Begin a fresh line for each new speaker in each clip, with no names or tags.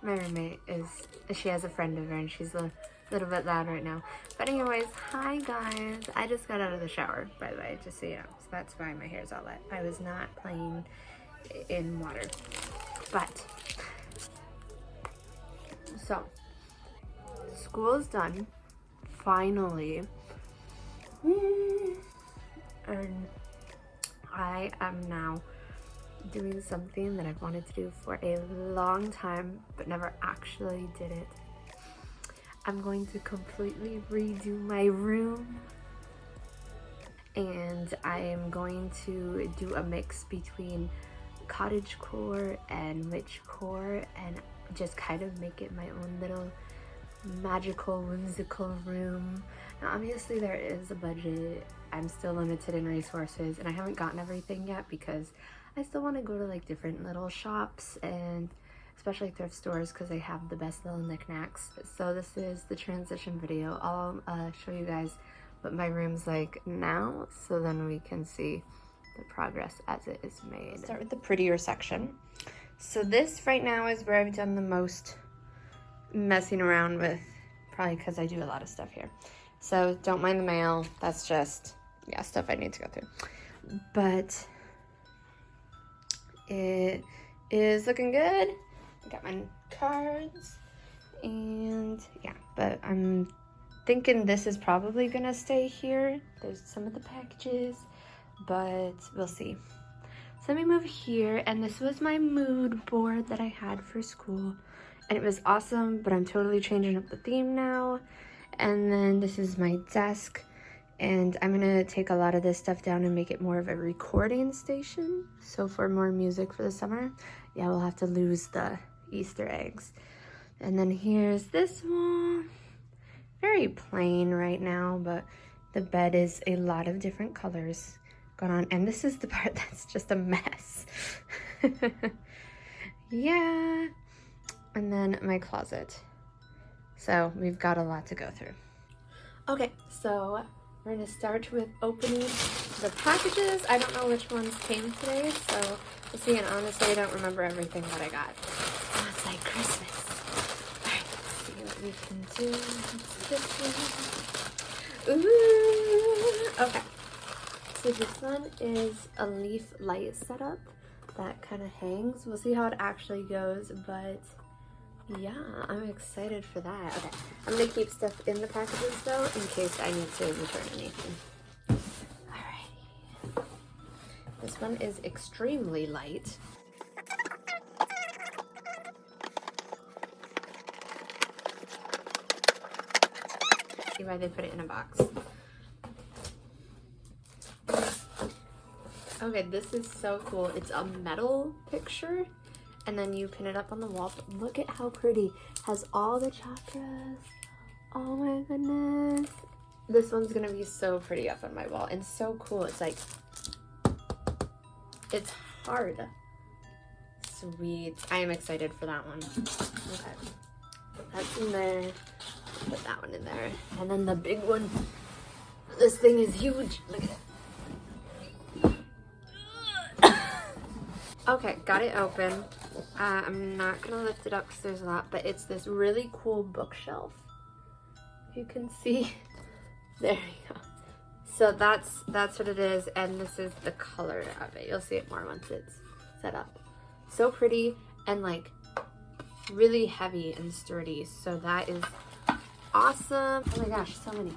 My roommate she has a friend over and she's a little bit loud right now. But anyways, hi guys. I just got out of the shower, by the way, just so you know. So that's why my hair's all wet. I was not playing in water. But, so, school is done, finally. And I am now doing something that I've wanted to do for a long time, but never actually did it. I'm going to completely redo my room. And I am going to do a mix between Cottage Core and Witch Core and just kind of make it my own little magical, whimsical room. Now obviously there is a budget. I'm still limited in resources and I haven't gotten everything yet because I still want to go to like different little shops and especially thrift stores because they have the best little knickknacks. So this is the transition video. I'll show you guys what my room's like now so then we can see the progress as it is made. Start with the prettier section. So this right now is where I've done the most messing around with, probably because I do a lot of stuff here. So don't mind the mail, that's just, yeah, stuff I need to go through. But it is looking good. I got my cards and yeah, but I'm thinking this is probably gonna stay here. There's some of the packages, but we'll see. So let me move here, and this was my mood board that I had for school, and it was awesome, but I'm totally changing up the theme now. And then this is my desk, and I'm gonna take a lot of this stuff down and make it more of a recording station. So for more music for the summer, yeah, we'll have to lose the Easter eggs. And then here's this one. Very plain right now, but the bed is a lot of different colors going on. And this is the part that's just a mess. Yeah. And then my closet. So we've got a lot to go through. Okay, so we're gonna start with opening the packages. I don't know which ones came today, so we'll see. And honestly, I don't remember everything that I got. Oh, it's like Christmas. We can do this one. Ooh, okay. So this one is a leaf light setup that kind of hangs. We'll see how it actually goes, but yeah, I'm excited for that. Okay, I'm gonna keep stuff in the packages though, in case I need to return anything. Alrighty. This one is extremely light. See why they put it in a box. Okay, this is so cool. It's a metal picture and then you pin it up on the wall. But look at how pretty. It has all the chakras. Oh my goodness. This one's gonna be so pretty up on my wall and so cool. It's like, it's hard. Sweet. I am excited for that one. Okay. That's in there. Put that one in there. And then the big one. This thing is huge. Look at it. Okay, got it open. I'm not gonna lift it up because there's a lot, but it's this really cool bookshelf. You can see. There you go. So that's what it is, and this is the color of it. You'll see it more once it's set up. So pretty and like really heavy and sturdy. So that is awesome. Oh my gosh, so many.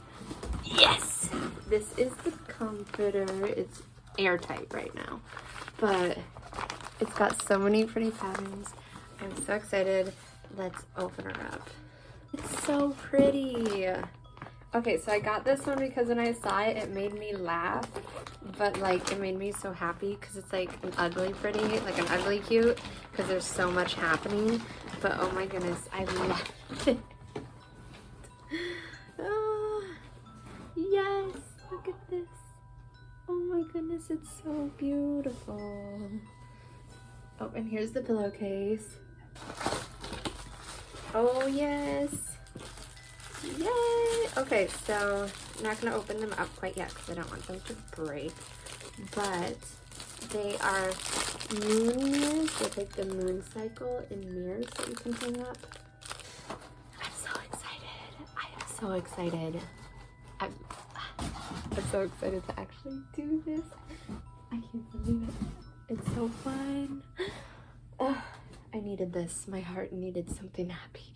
Yes! This is the comforter. It's airtight right now, but it's got so many pretty patterns. I'm so excited. Let's open her up. It's so pretty. Okay, so I got this one because when I saw it, it made me laugh, but like it made me so happy because it's like an ugly pretty, like an ugly cute, because there's so much happening. But oh my goodness, I love it. Oh, yes, look at this. Oh my goodness, it's so beautiful. Oh, and here's the pillowcase. Oh yes. Yay! Okay, so I'm not gonna open them up quite yet because I don't want them to break. But they are moon mirrors with like the moon cycle in mirrors that you can hang up. I'm so excited. I am so excited. I'm so excited to actually do this. I can't believe it. It's so fun. I needed this. My heart needed something happy.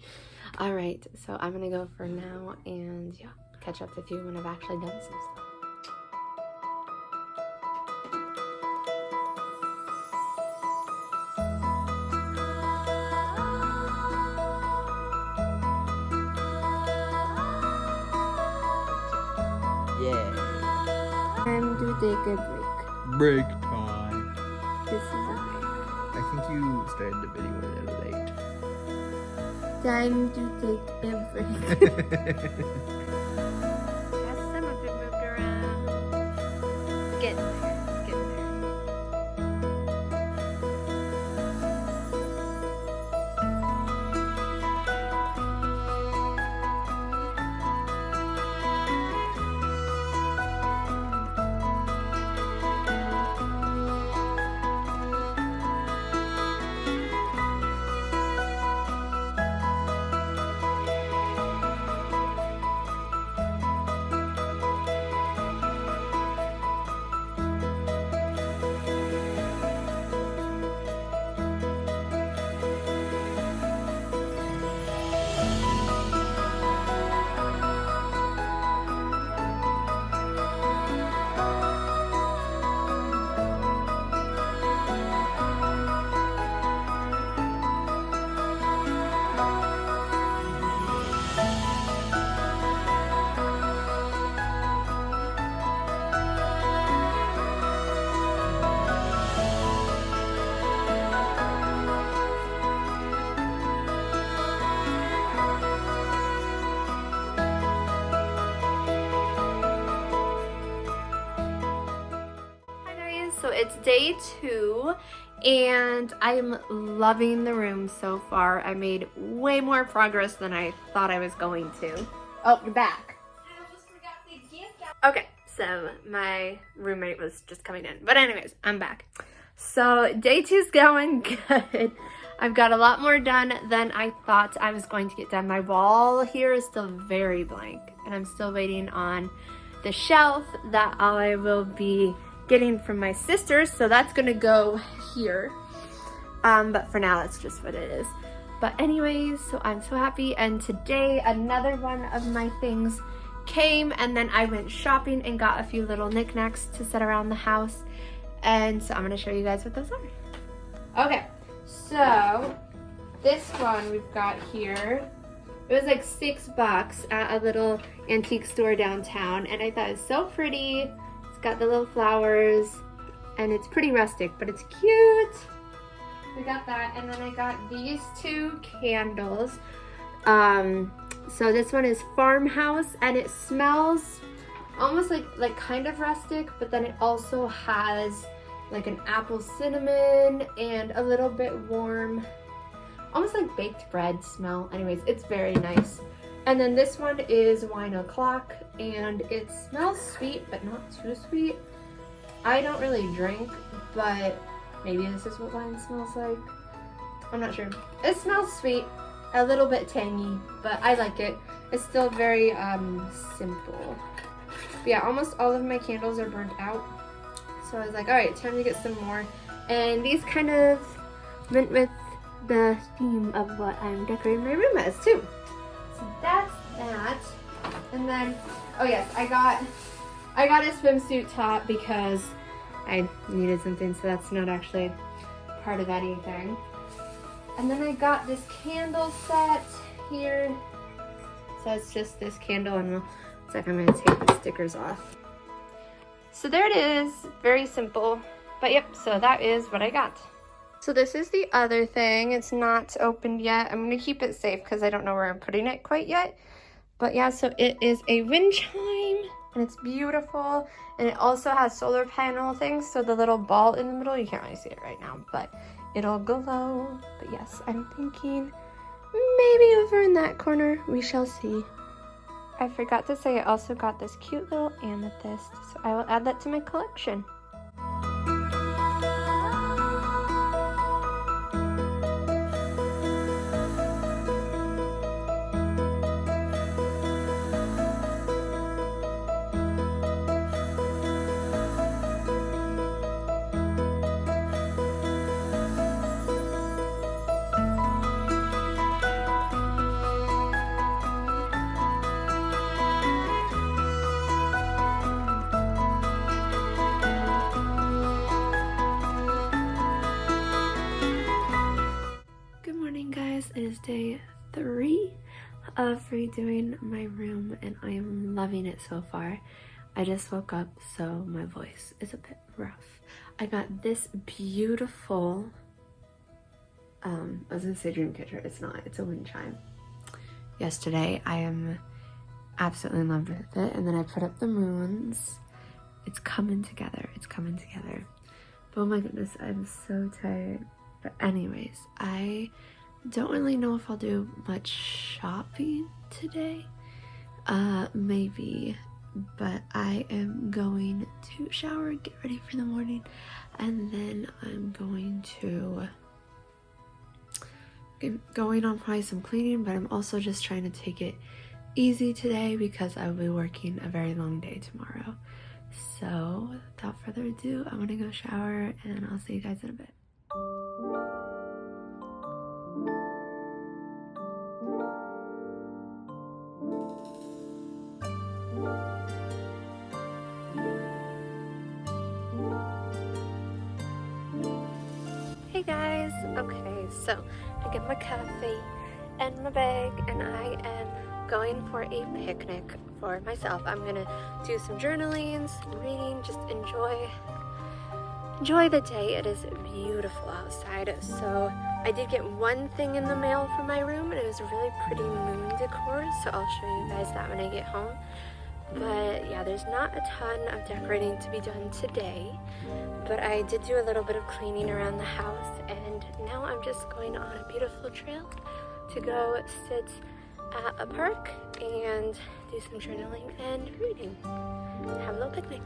All right, so I'm gonna go for now and yeah, catch up with you when I've actually done some stuff.
Yeah.
Time to take a break.
Break time.
This is a break.
I think you started the video a little late.
Time to take a break. Got some of it moved around. It's getting there. It's getting there. So it's day 2 and I'm loving the room so far. I made way more progress than I thought I was going to. Oh, you're back.
I almost forgot the gift.
Okay, so my roommate was just coming in. But anyways, I'm back. So day 2's going good. I've got a lot more done than I thought I was going to get done. My wall here is still very blank and I'm still waiting on the shelf that I will be getting from my sisters, so that's gonna go here, but for now that's just what it is. But anyways, so I'm so happy, and today another one of my things came, and then I went shopping and got a few little knickknacks to set around the house, and so I'm gonna show you guys what those are. Okay, so this one we've got here, it was like $6 at a little antique store downtown, and I thought it was so pretty. Got the little flowers and it's pretty rustic, but it's cute. We got that, and then I got these 2 candles. So this one is Farmhouse and it smells almost like kind of rustic, but then it also has like an apple cinnamon and a little bit warm, almost like baked bread smell. Anyways, it's very nice. And then this one is Wine O'Clock, and it smells sweet, but not too sweet. I don't really drink, but maybe this is what wine smells like. I'm not sure. It smells sweet, a little bit tangy, but I like it. It's still very simple. But yeah, almost all of my candles are burnt out. So I was like, all right, time to get some more. And these kind of went with the theme of what I'm decorating my room as too. So that's that. And then, oh yes, I got a swimsuit top because I needed something, so that's not actually part of anything. And then I got this candle set here. So it's just this candle, and it's like I'm gonna take the stickers off. So there it is, very simple. But yep, so that is what I got. So this is the other thing. It's not opened yet. I'm gonna keep it safe because I don't know where I'm putting it quite yet. But yeah, so it is a wind chime and it's beautiful. And it also has solar panel things. So the little ball in the middle, you can't really see it right now, but it'll glow. But yes, I'm thinking maybe over in that corner, we shall see. I forgot to say I also got this cute little amethyst. So I will add that to my collection. It is day 3 of redoing my room and I am loving it so far. I just woke up, so my voice is a bit rough. I got this beautiful, I was gonna say dream catcher, it's not, it's a wind chime. Yesterday, I am absolutely in love with it, and then I put up the moons. It's coming together, it's coming together. But oh my goodness, I'm so tired. But anyways, I don't really know if I'll do much shopping today. Maybe, but I am going to shower and get ready for the morning, and then I'm going on probably some cleaning, but I'm also just trying to take it easy today because I will be working a very long day tomorrow. So without further ado, I'm gonna go shower and I'll see you guys in a bit. Hey guys, okay, so I get my coffee and my bag and I am going for a picnic for myself. I'm gonna do some journaling, some reading, just enjoy the day. It is beautiful outside. So I did get one thing in the mail from my room and it was a really pretty moon decor, so I'll show you guys that when I get home. But yeah, there's not a ton of decorating to be done today, but I did do a little bit of cleaning around the house, and now I'm just going on a beautiful trail to go sit at a park and do some journaling and reading. Have a little picnic.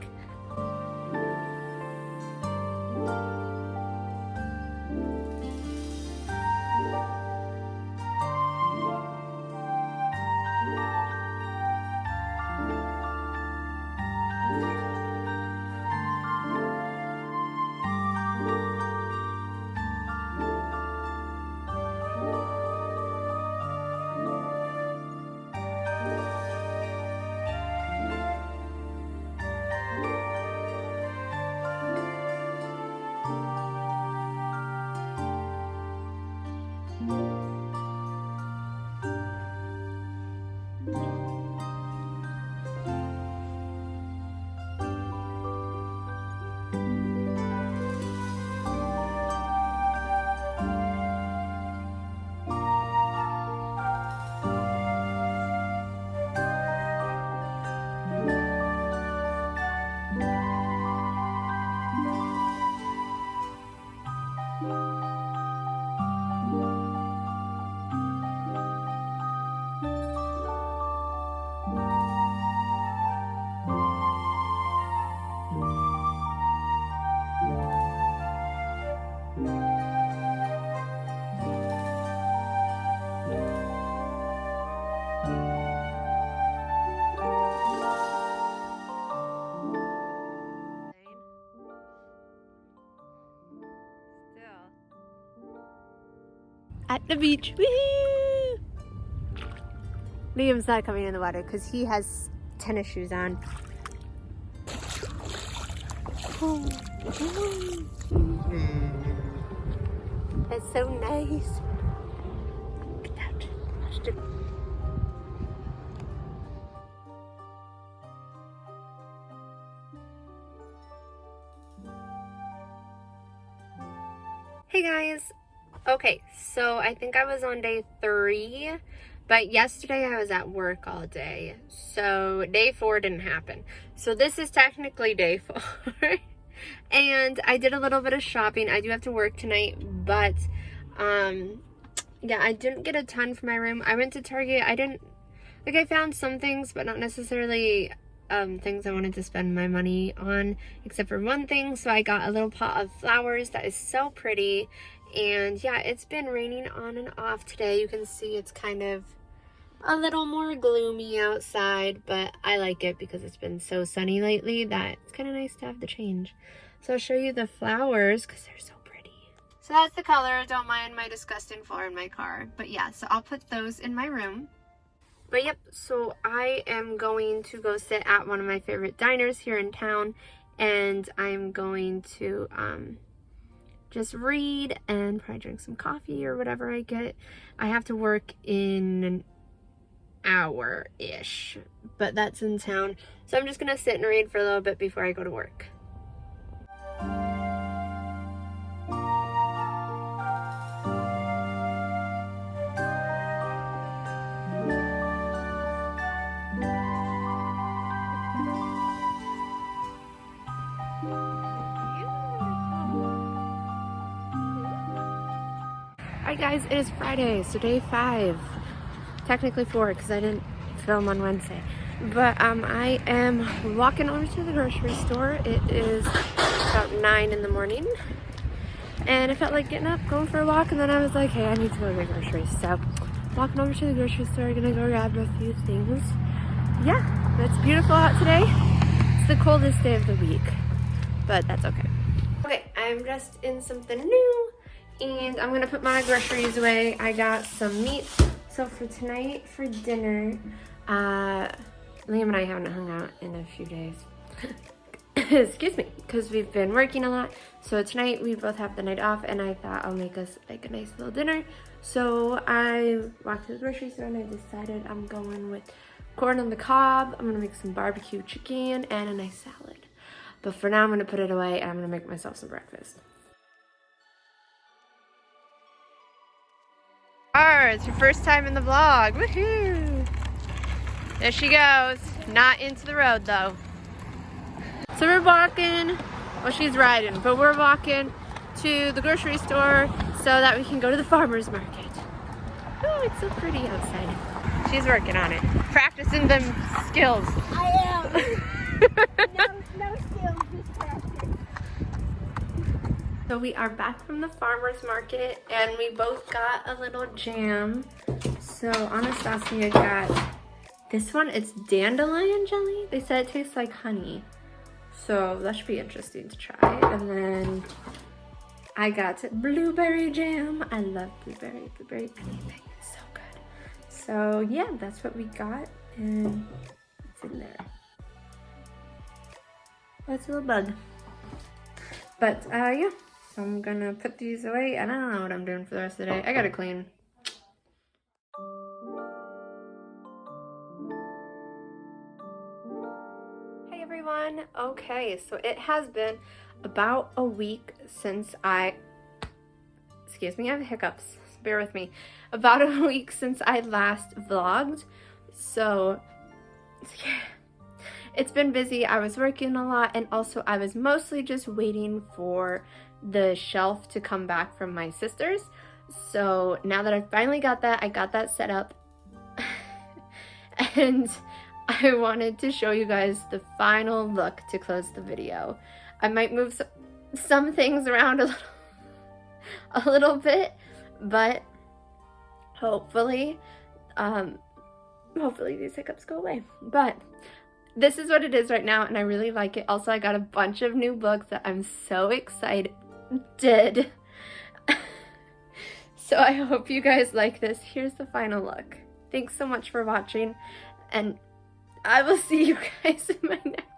At the beach. Woohoo! Liam's not coming in the water because he has tennis shoes on. It's so nice. Get out. Hey guys. Okay, so I think I was on day 3, but yesterday I was at work all day, so day 4 didn't happen. So this is technically day 4, and I did a little bit of shopping. I do have to work tonight, but yeah, I didn't get a ton for my room. I went to Target. I found some things, but not necessarily things I wanted to spend my money on, except for one thing. So I got a little pot of flowers that is so pretty. And yeah, it's been raining on and off today. You can see it's kind of a little more gloomy outside, but I like it because it's been so sunny lately that it's kind of nice to have the change. So I'll show you the flowers because they're so pretty. So that's the color. Don't mind my disgusting floor in my car. But yeah, so I'll put those in my room. But yep, so I am going to go sit at one of my favorite diners here in town, and I'm going to just read and probably drink some coffee or whatever I get. I have to work in an hour-ish, but that's in town. So I'm just gonna sit and read for a little bit before I go to work. Alright guys, it is Friday, so day 5. Technically 4 because I didn't film on Wednesday. But I am walking over to the grocery store. It is about 9 in the morning. And I felt like getting up, going for a walk, and then I was like, hey, I need to go to the groceries. So, walking over to the grocery store, gonna go grab a few things. Yeah, it's beautiful out today. It's the coldest day of the week, but that's okay. Okay, I'm dressed in something new. And I'm gonna put my groceries away. I got some meat. So for tonight, for dinner, Liam and I haven't hung out in a few days. Excuse me, because we've been working a lot. So tonight we both have the night off, and I thought I'll make us like a nice little dinner. So I walked to the grocery store and I decided I'm going with corn on the cob. I'm gonna make some barbecue chicken and a nice salad. But for now, I'm gonna put it away and I'm gonna make myself some breakfast. It's your first time in the vlog. Woohoo! There she goes. Not into the road though. So we're walking, well she's riding, but we're walking to the grocery store so that we can go to the farmer's market. Oh, it's so pretty outside. She's working on it. Practicing them skills.
I am. No skills, just practice.
So we are back from the farmer's market and we both got a little jam. So Anastasia got this one. It's dandelion jelly. They said it tastes like honey. So that should be interesting to try. And then I got blueberry jam. I love blueberry anything. It's so good. So yeah, that's what we got. And it's in there. That's a little bug. But yeah. So I'm gonna put these away, and I don't know what I'm doing for the rest of the day. I gotta clean. Hey everyone. Okay, so it has been about a week since excuse me, I have hiccups. Bear with me. About a week since I last vlogged. So yeah. It's been busy. I was working a lot, and also I was mostly just waiting for the shelf to come back from my sister's. So now that I finally got that, I got that set up. And I wanted to show you guys the final look to close the video. I might move some things around a little bit, but hopefully these hiccups go away. But this is what it is right now, and I really like it. Also, I got a bunch of new books that I'm so excited. So I hope you guys like this. Here's the final look. Thanks so much for watching, and I will see you guys in my next